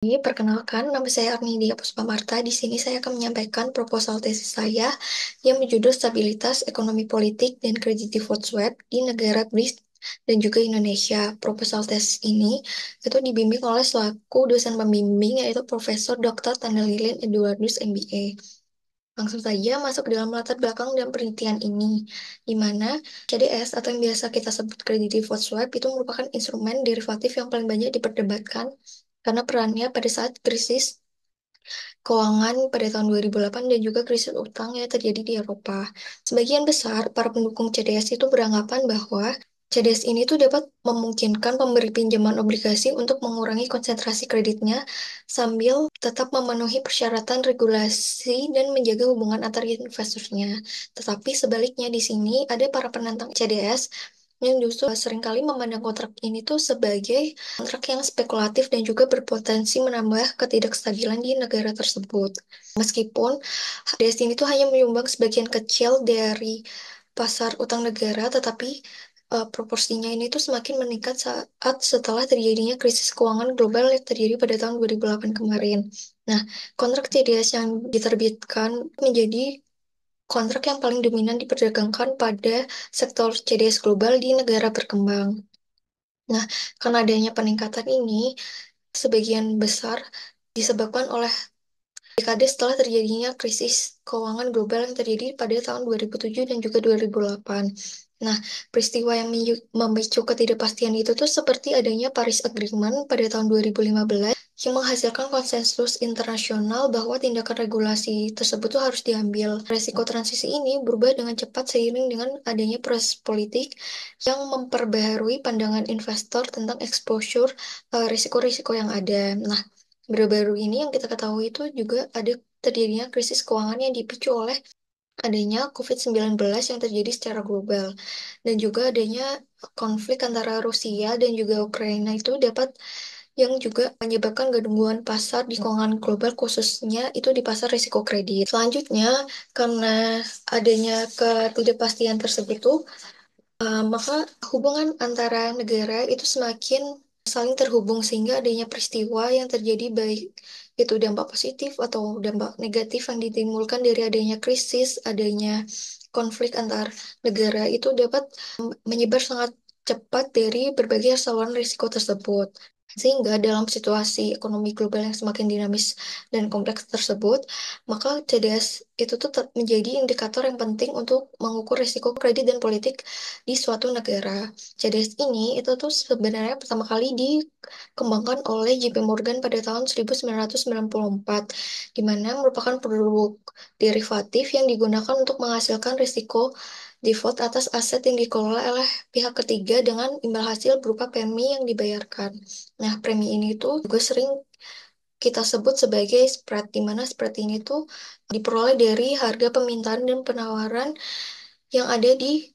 Perkenalkan, nama saya Arnidia Puspamarta. Di sini saya akan menyampaikan proposal tesis saya yang berjudul Stabilitas Ekonomi Politik dan Kredit Default Swap di negara BRICS dan juga Indonesia. Proposal tesis ini itu dibimbing oleh selaku dosen pembimbing yaitu Profesor Dr. Tanda Lilin Eduardus MBA. Langsung saja masuk ke dalam latar belakang dan penelitian ini, di mana CDS atau yang biasa kita sebut Credit Default Swap itu merupakan instrumen derivatif yang paling banyak diperdebatkan karena perannya pada saat krisis keuangan pada tahun 2008 dan juga krisis utang yang terjadi di Eropa. Sebagian besar para pendukung CDS itu beranggapan bahwa CDS ini tuh dapat memungkinkan pemberi pinjaman obligasi untuk mengurangi konsentrasi kreditnya sambil tetap memenuhi persyaratan regulasi dan menjaga hubungan antar investornya. Tetapi sebaliknya di sini ada para penantang CDS yang justru seringkali memandang kontrak ini tuh sebagai kontrak yang spekulatif dan juga berpotensi menambah ketidakstabilan di negara tersebut. Meskipun HDS ini tuh hanya menyumbang sebagian kecil dari pasar utang negara, tetapi proporsinya ini tuh semakin meningkat saat setelah terjadinya krisis keuangan global yang terjadi pada tahun 2008 kemarin. Nah, kontrak CDS yang diterbitkan menjadi kontrak yang paling dominan diperdagangkan pada sektor CDS global di negara berkembang. Nah, karena adanya peningkatan ini, sebagian besar disebabkan oleh dekade setelah terjadinya krisis keuangan global yang terjadi pada tahun 2007 dan juga 2008. Nah, peristiwa yang memicu ketidakpastian itu tuh seperti adanya Paris Agreement pada tahun 2015 yang menghasilkan konsensus internasional bahwa tindakan regulasi tersebut tuh harus diambil. Resiko transisi ini berubah dengan cepat seiring dengan adanya proses politik yang memperbaharui pandangan investor tentang exposure risiko-risiko yang ada. Nah, baru-baru ini yang kita ketahui itu juga ada terjadinya krisis keuangan yang dipicu oleh adanya COVID-19 yang terjadi secara global. Dan juga adanya konflik antara Rusia dan juga Ukraina itu dapat yang juga menyebabkan gangguan pasar di keuangan global khususnya itu di pasar risiko kredit. Selanjutnya, karena adanya ketidakpastian tersebut tuh, maka hubungan antara negara itu semakin saling terhubung sehingga adanya peristiwa yang terjadi baik itu dampak positif atau dampak negatif yang ditimbulkan dari adanya krisis, adanya konflik antar negara itu dapat menyebar sangat cepat dari berbagai saluran risiko tersebut. Sehingga dalam situasi ekonomi global yang semakin dinamis dan kompleks tersebut, maka CDS itu tuh menjadi indikator yang penting untuk mengukur risiko kredit dan politik di suatu negara. CDS ini itu tuh sebenarnya pertama kali dikembangkan oleh JP Morgan pada tahun 1994, di mana merupakan produk derivatif yang digunakan untuk menghasilkan risiko default atas aset yang dikelola oleh pihak ketiga dengan imbal hasil berupa premi yang dibayarkan. Nah, premi ini tuh juga sering kita sebut sebagai spread, di mana spread ini tuh diperoleh dari harga permintaan dan penawaran yang ada di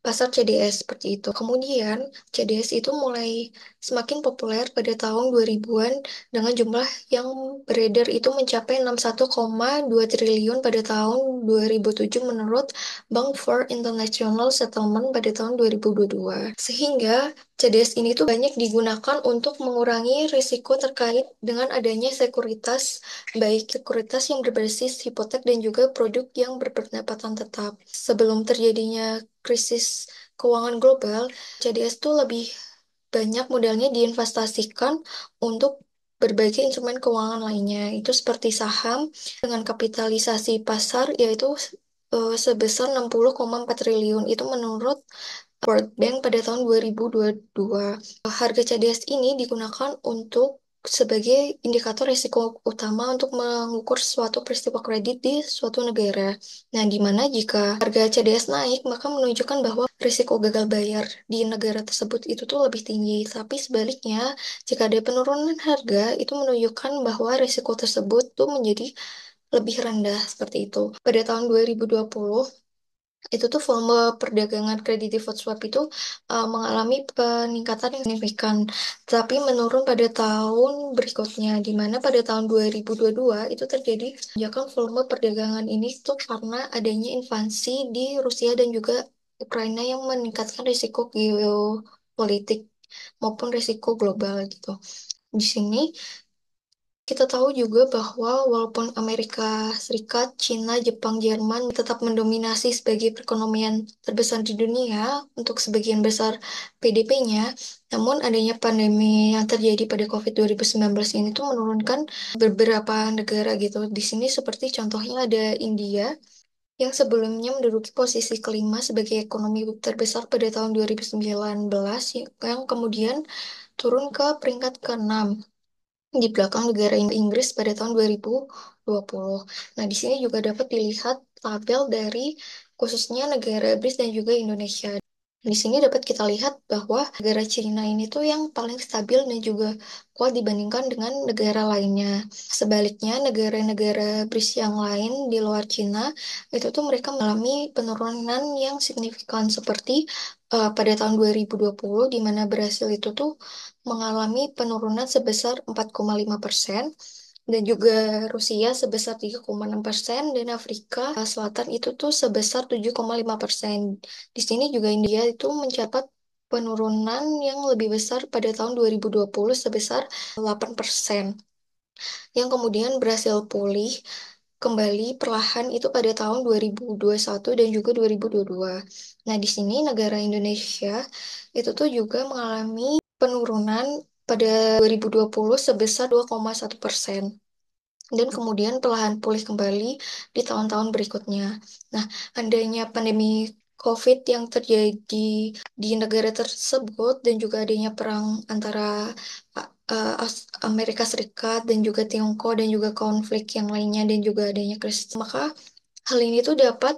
pasar CDS seperti itu. Kemudian, CDS itu mulai semakin populer pada tahun 2000-an dengan jumlah yang beredar itu mencapai 61,2 triliun pada tahun 2007 menurut Bank for International Settlement pada tahun 2022. Sehingga CDS ini tuh banyak digunakan untuk mengurangi risiko terkait dengan adanya sekuritas, baik sekuritas yang berbasis hipotek dan juga produk yang berpendapatan tetap. Sebelum terjadinya krisis keuangan global, CDS tuh lebih banyak modalnya diinvestasikan untuk berbagai instrumen keuangan lainnya. Itu seperti saham dengan kapitalisasi pasar yaitu sebesar 60,4 triliun. Itu menurut World Bank pada tahun 2022. Harga CDS ini digunakan untuk sebagai indikator risiko utama untuk mengukur suatu peristiwa kredit di suatu negara. Nah, di mana jika harga CDS naik, maka menunjukkan bahwa risiko gagal bayar di negara tersebut itu tuh lebih tinggi. Tapi sebaliknya, jika ada penurunan harga, itu menunjukkan bahwa risiko tersebut tuh menjadi lebih rendah seperti itu. Pada tahun 2020, itu tuh volume perdagangan kredit default swap itu mengalami peningkatan yang signifikan, tapi menurun pada tahun berikutnya, di mana pada tahun 2022 itu terjadi lonjakan volume perdagangan ini tuh karena adanya invasi di Rusia dan juga Ukraina yang meningkatkan risiko geopolitik maupun risiko global gitu. Di sini Kita tahu juga bahwa walaupun Amerika Serikat, Cina, Jepang, Jerman tetap mendominasi sebagai perekonomian terbesar di dunia untuk sebagian besar PDB-nya, namun adanya pandemi yang terjadi pada COVID 2019 ini tuh menurunkan beberapa negara gitu. Di sini seperti contohnya ada India yang sebelumnya menduduki posisi kelima sebagai ekonomi terbesar pada tahun 2019 yang kemudian turun ke peringkat ke-6 di belakang negara Inggris pada tahun 2020. Nah, di sini juga dapat dilihat tabel dari khususnya negara BRICS dan juga Indonesia. Di sini dapat kita lihat bahwa negara Cina ini tuh yang paling stabil dan juga kuat dibandingkan dengan negara lainnya. Sebaliknya, negara-negara BRICS yang lain di luar Cina itu tuh mereka mengalami penurunan yang signifikan seperti pada tahun 2020 di mana Brasil itu tuh mengalami penurunan sebesar 4,5% dan juga Rusia sebesar 3,6% dan Afrika Selatan itu tuh sebesar 7,5%. Di sini juga India itu mencatat penurunan yang lebih besar pada tahun 2020 sebesar 8%, yang kemudian berhasil pulih kembali perlahan itu pada tahun 2021 dan juga 2022. Nah, di sini negara Indonesia itu tuh juga mengalami penurunan pada 2020 sebesar 2,1% dan kemudian perlahan pulih kembali di tahun-tahun berikutnya. Nah, adanya pandemi COVID yang terjadi di negara tersebut dan juga adanya perang antara Amerika Serikat dan juga Tiongkok dan juga konflik yang lainnya dan juga adanya krisis, maka hal ini tuh dapat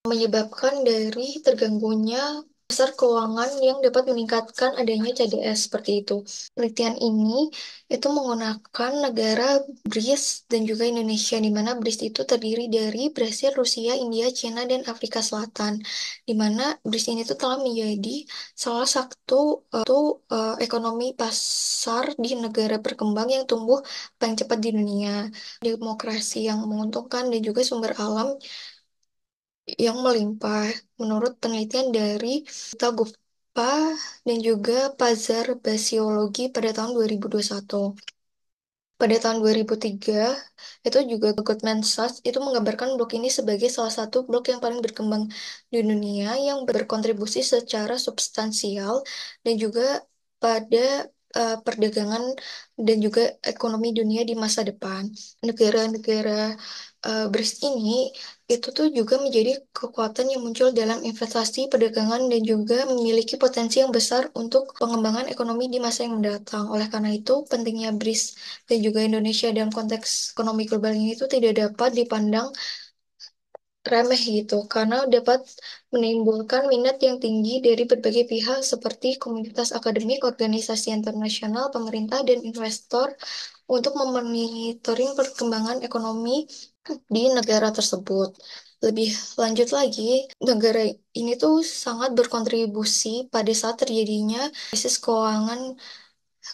menyebabkan dari terganggunya pasar keuangan yang dapat meningkatkan adanya CDS seperti itu. Penelitian ini itu menggunakan negara BRICS dan juga Indonesia, di mana BRICS itu terdiri dari Brasil, Rusia, India, Cina, dan Afrika Selatan, di mana BRICS ini tuh telah menjadi salah satu ekonomi pasar di negara berkembang yang tumbuh paling cepat di dunia, demokrasi yang menguntungkan dan juga sumber alam yang melimpah. Menurut penelitian dari Gita Gupta dan juga Pazar Basiologi pada tahun 2021. Pada tahun 2003, itu juga Goldman Sachs itu menggambarkan blok ini sebagai salah satu blok yang paling berkembang di dunia yang berkontribusi secara substansial dan juga pada perdagangan dan juga ekonomi dunia di masa depan. Negara-negara BRICS ini itu tuh juga menjadi kekuatan yang muncul dalam investasi, perdagangan, dan juga memiliki potensi yang besar untuk pengembangan ekonomi di masa yang mendatang. Oleh karena itu, pentingnya BRICS dan juga Indonesia dalam konteks ekonomi global ini itu tidak dapat dipandang remeh gitu, karena dapat menimbulkan minat yang tinggi dari berbagai pihak seperti komunitas akademik, organisasi internasional, pemerintah, dan investor untuk memonitoring perkembangan ekonomi di negara tersebut. Lebih lanjut lagi, negara ini tuh sangat berkontribusi pada saat terjadinya krisis keuangan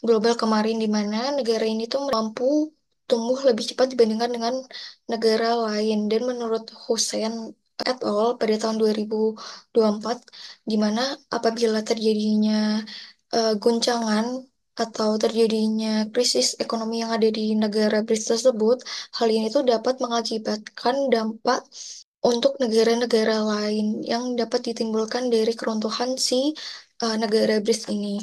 global kemarin, di mana negara ini tuh mampu tumbuh lebih cepat dibandingkan dengan negara lain. Dan menurut Hussein et al. Pada tahun 2024, di mana apabila terjadinya guncangan atau terjadinya krisis ekonomi yang ada di negara BRICS tersebut, hal ini tuh dapat mengakibatkan dampak untuk negara-negara lain yang dapat ditimbulkan dari keruntuhan si negara BRICS ini.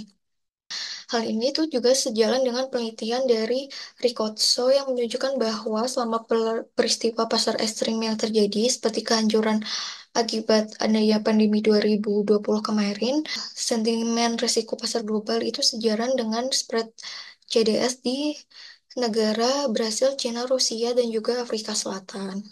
Hal ini tuh juga sejalan dengan penelitian dari Ricotso yang menunjukkan bahwa selama peristiwa pasar ekstrim yang terjadi seperti kehancuran akibat adanya pandemi 2020 kemarin, sentimen risiko pasar global itu sejalan dengan spread CDS di negara Brasil, Cina, Rusia, dan juga Afrika Selatan.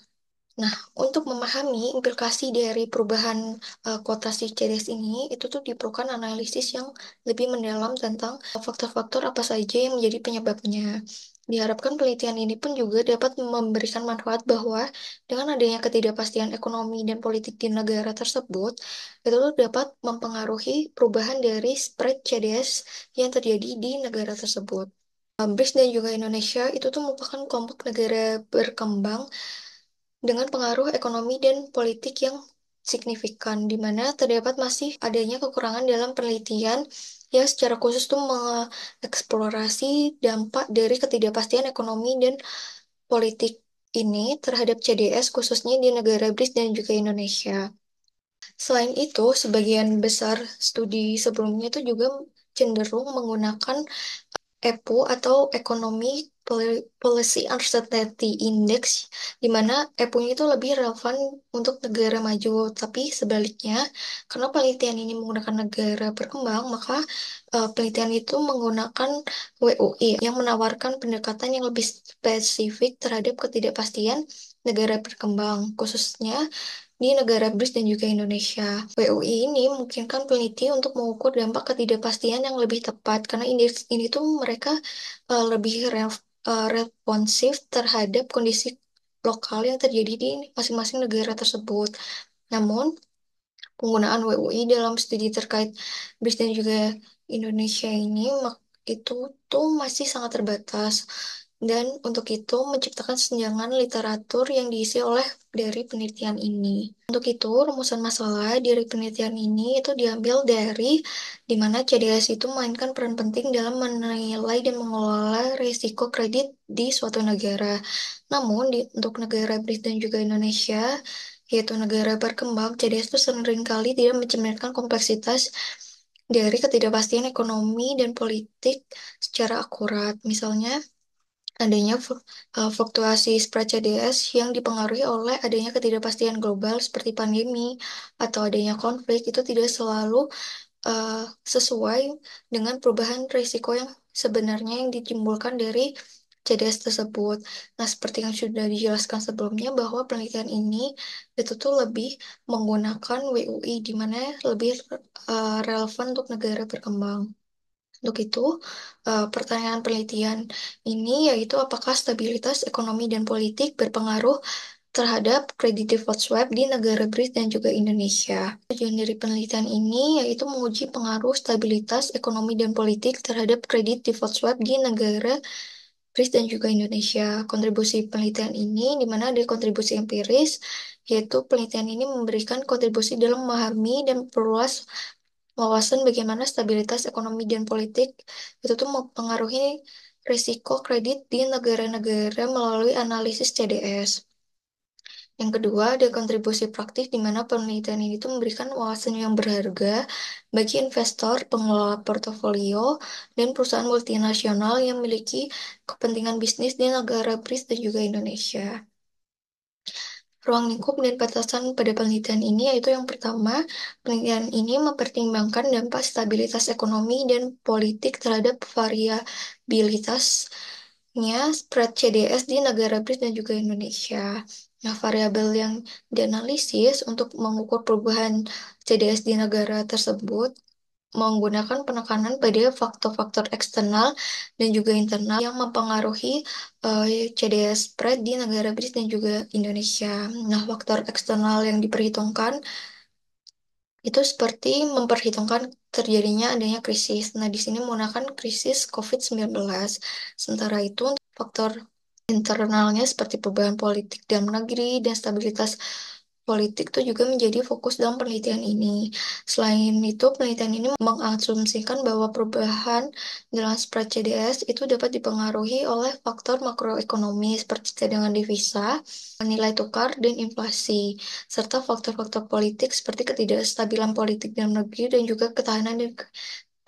Nah, untuk memahami implikasi dari perubahan kuotasi CDS ini, itu tuh diperlukan analisis yang lebih mendalam tentang faktor-faktor apa saja yang menjadi penyebabnya. Diharapkan penelitian ini pun juga dapat memberikan manfaat bahwa dengan adanya ketidakpastian ekonomi dan politik di negara tersebut, itu tuh dapat mempengaruhi perubahan dari spread CDS yang terjadi di negara tersebut. BRICS dan juga Indonesia itu tuh merupakan kelompok negara berkembang dengan pengaruh ekonomi dan politik yang signifikan, di mana terdapat masih adanya kekurangan dalam penelitian yang secara khusus tuh mengeksplorasi dampak dari ketidakpastian ekonomi dan politik ini terhadap CDS khususnya di negara BRICS dan juga Indonesia. Selain itu, sebagian besar studi sebelumnya itu juga cenderung menggunakan EPU atau Policy Uncertainty Index, di mana EPU-nya itu lebih relevan untuk negara maju. Tapi sebaliknya, karena penelitian ini menggunakan negara berkembang, maka penelitian itu menggunakan WUI yang menawarkan pendekatan yang lebih spesifik terhadap ketidakpastian negara berkembang, khususnya di negara BRICS dan juga Indonesia. WUI ini memungkinkan peneliti untuk mengukur dampak ketidakpastian yang lebih tepat, karena indeks ini tuh mereka lebih responsif terhadap kondisi lokal yang terjadi di masing-masing negara tersebut. Namun, penggunaan WUI dalam studi terkait BRICS dan juga Indonesia ini itu tuh masih sangat terbatas. Dan untuk itu menciptakan senjangan literatur yang diisi oleh dari penelitian ini. Untuk itu, rumusan masalah dari penelitian ini itu diambil dari di mana CDS itu memainkan peran penting dalam menilai dan mengelola risiko kredit di suatu negara. Namun, untuk negara BRICS dan juga Indonesia, yaitu negara berkembang, CDS itu seringkali tidak mencerminkan kompleksitas dari ketidakpastian ekonomi dan politik secara akurat. Misalnya, adanya fluktuasi spread CDS yang dipengaruhi oleh adanya ketidakpastian global seperti pandemi atau adanya konflik itu tidak selalu sesuai dengan perubahan risiko yang sebenarnya yang ditimbulkan dari CDS tersebut. Nah, seperti yang sudah dijelaskan sebelumnya bahwa penelitian ini itu tuh lebih menggunakan WUI di mana lebih relevan untuk negara berkembang. Untuk itu, pertanyaan penelitian ini yaitu apakah stabilitas ekonomi dan politik berpengaruh terhadap credit default swap di negara BRICS dan juga Indonesia. Tujuan dari penelitian ini yaitu menguji pengaruh stabilitas ekonomi dan politik terhadap credit default swap di negara BRICS dan juga Indonesia. Kontribusi penelitian ini di mana ada kontribusi empiris, yaitu penelitian ini memberikan kontribusi dalam memahami dan memperluas wawasan bagaimana stabilitas ekonomi dan politik itu tuh mempengaruhi risiko kredit di negara-negara melalui analisis CDS. Yang kedua, ada kontribusi praktik di mana penelitian ini tuh memberikan wawasan yang berharga bagi investor, pengelola portofolio, dan perusahaan multinasional yang memiliki kepentingan bisnis di negara BRICS dan juga Indonesia. Ruang lingkup dan batasan pada penelitian ini yaitu yang pertama, penelitian ini mempertimbangkan dampak stabilitas ekonomi dan politik terhadap variabilitasnya spread CDS di negara BRICS dan juga Indonesia. Nah, variabel yang dianalisis untuk mengukur perubahan CDS di negara tersebut menggunakan penekanan pada faktor-faktor eksternal dan juga internal yang mempengaruhi CDS spread di negara BRICS dan juga Indonesia. Nah, faktor eksternal yang diperhitungkan itu seperti memperhitungkan terjadinya adanya krisis. Nah, di sini menggunakan krisis COVID-19. Sementara itu, untuk faktor internalnya seperti perubahan politik dalam negeri dan stabilitas politik itu juga menjadi fokus dalam penelitian ini. Selain itu, penelitian ini mengasumsikan bahwa perubahan dalam spread CDS itu dapat dipengaruhi oleh faktor makroekonomi seperti cadangan devisa, nilai tukar, dan inflasi, serta faktor-faktor politik seperti ketidakstabilan politik dalam negeri dan juga ketahanan dan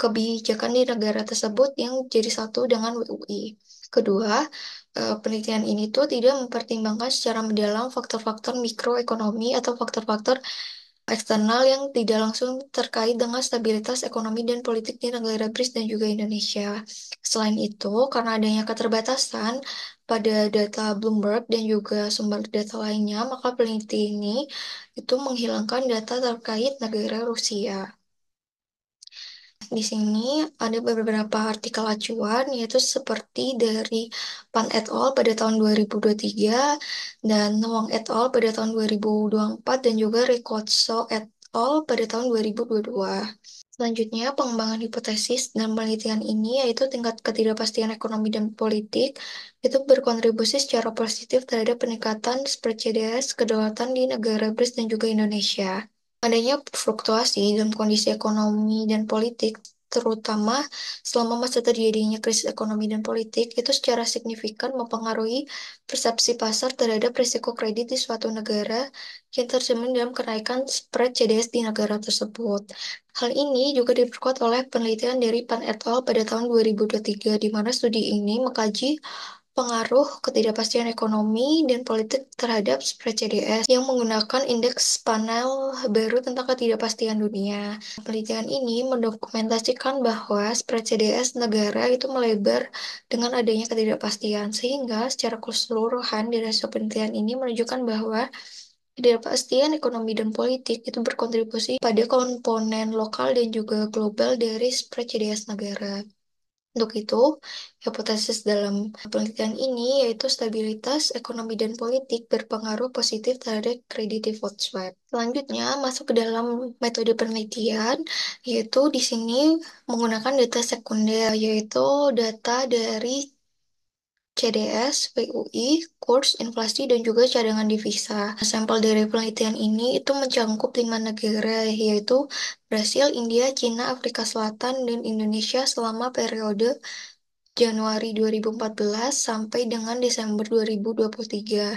kebijakan di negara tersebut yang jadi satu dengan WUI. Kedua, penelitian ini tuh tidak mempertimbangkan secara mendalam faktor-faktor mikroekonomi atau faktor-faktor eksternal yang tidak langsung terkait dengan stabilitas ekonomi dan politik di negara BRICS dan juga Indonesia. Selain itu, karena adanya keterbatasan pada data Bloomberg dan juga sumber data lainnya, maka peneliti ini itu menghilangkan data terkait negara Rusia. Di sini ada beberapa artikel acuan, yaitu seperti dari Pan et al. Pada tahun 2023 dan Wang et al. Pada tahun 2024 dan juga Ricozzo et al. Pada tahun 2022. Selanjutnya, pengembangan hipotesis dan penelitian ini yaitu tingkat ketidakpastian ekonomi dan politik itu berkontribusi secara positif terhadap peningkatan spread CDS kedaulatan di negara BRICS dan juga Indonesia. Adanya fluktuasi dalam kondisi ekonomi dan politik terutama selama masa terjadinya krisis ekonomi dan politik, itu secara signifikan mempengaruhi persepsi pasar terhadap risiko kredit di suatu negara yang tercermin dalam kenaikan spread CDS di negara tersebut. Hal ini juga diperkuat oleh penelitian dari Pan et al. Pada tahun 2023, di mana studi ini mengkaji pengaruh ketidakpastian ekonomi dan politik terhadap spread CDS yang menggunakan indeks panel baru tentang ketidakpastian dunia. Penelitian ini mendokumentasikan bahwa spread CDS negara itu melebar dengan adanya ketidakpastian, sehingga secara keseluruhan dari hasil penelitian ini menunjukkan bahwa ketidakpastian ekonomi dan politik itu berkontribusi pada komponen lokal dan juga global dari spread CDS negara. Untuk itu, hipotesis dalam penelitian ini yaitu stabilitas ekonomi dan politik berpengaruh positif terhadap kredit default swap. Selanjutnya, masuk ke dalam metode penelitian, yaitu di sini menggunakan data sekunder, yaitu data dari CDS, PUI, kurs, inflasi, dan juga cadangan devisa. Sampel dari penelitian ini itu mencakup 5 negara, yaitu Brasil, India, Cina, Afrika Selatan, dan Indonesia selama periode Januari 2014 sampai dengan Desember 2023.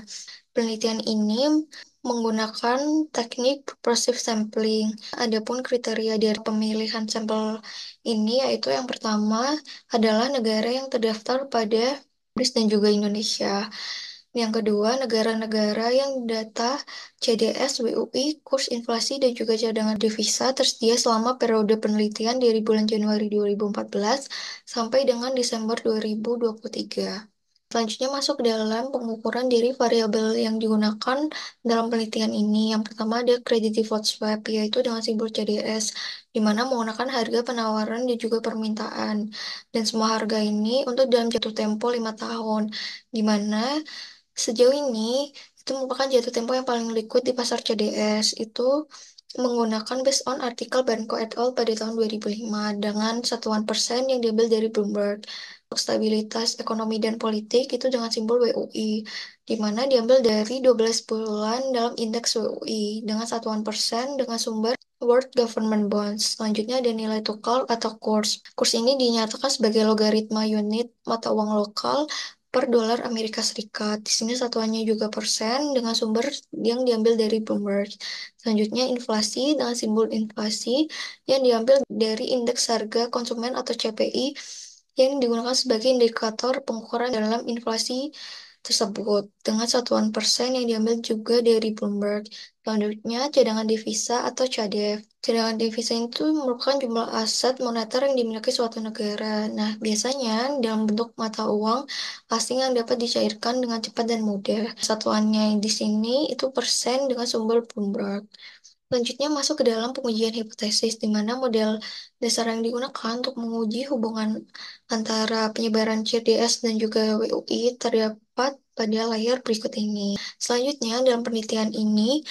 Penelitian ini menggunakan teknik purposive sampling. Adapun kriteria dari pemilihan sampel ini yaitu yang pertama adalah negara yang terdaftar pada BRICS dan juga Indonesia. Yang kedua, negara-negara yang data CDS, WUI, kurs inflasi, dan juga cadangan devisa tersedia selama periode penelitian dari bulan Januari 2014 sampai dengan Desember 2023. Selanjutnya masuk dalam pengukuran dari variabel yang digunakan dalam penelitian ini. Yang pertama ada credit default swap, yaitu dengan simbol CDS, di mana menggunakan harga penawaran dan juga permintaan. Dan semua harga ini untuk dalam jatuh tempo 5 tahun, di mana sejauh ini itu merupakan jatuh tempo yang paling liquid di pasar CDS. Itu menggunakan based on artikel Barnko et al. Pada tahun 2005 dengan satuan persen yang diambil dari Bloomberg. Untuk stabilitas ekonomi dan politik itu dengan simbol WUI, di mana diambil dari 12 bulan dalam indeks WUI dengan satuan persen dengan sumber World Government Bonds. Selanjutnya ada nilai tukar atau kurs. Kurs ini dinyatakan sebagai logaritma unit mata uang lokal per dolar Amerika Serikat. Di sini satuannya juga persen dengan sumber yang diambil dari Bloomberg. Selanjutnya inflasi dengan simbol inflasi yang diambil dari indeks harga konsumen atau CPI yang digunakan sebagai indikator pengukuran dalam inflasi tersebut dengan satuan persen yang diambil juga dari Bloomberg. Selanjutnya, cadangan devisa atau CADEV. Cadangan devisa itu merupakan jumlah aset moneter yang dimiliki suatu negara. Nah, biasanya dalam bentuk mata uang asing yang dapat dicairkan dengan cepat dan mudah. Satuannya di sini itu persen dengan sumber Bloomberg. Selanjutnya masuk ke dalam pengujian hipotesis, di mana model dasar yang digunakan untuk menguji hubungan antara penyebaran CDS dan juga WUI terdapat pada layar berikut ini. Selanjutnya, dalam penelitian ini,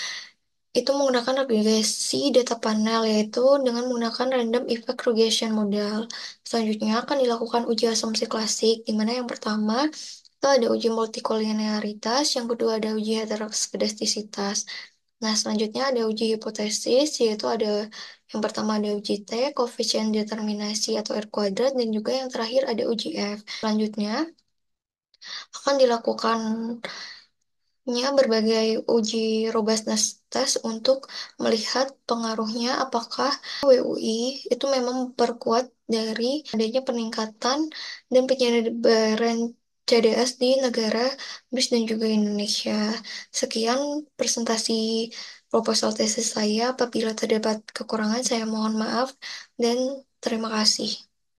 itu menggunakan regresi data panel, yaitu dengan menggunakan random effect regression model. Selanjutnya akan dilakukan uji asumsi klasik, di mana yang pertama itu ada uji multikolinearitas, yang kedua ada uji heteroskedastisitas. Nah, selanjutnya ada uji hipotesis, yaitu ada yang pertama ada uji T, koefisien determinasi atau R kuadrat, dan juga yang terakhir ada uji F. Selanjutnya akan dilakukannya berbagai uji robustness test untuk melihat pengaruhnya apakah WUI itu memang memperkuat dari adanya peningkatan dan penyebaran CDS di negara BRICS dan juga Indonesia. Sekian presentasi proposal tesis saya. Apabila terdapat kekurangan, saya mohon maaf dan terima kasih.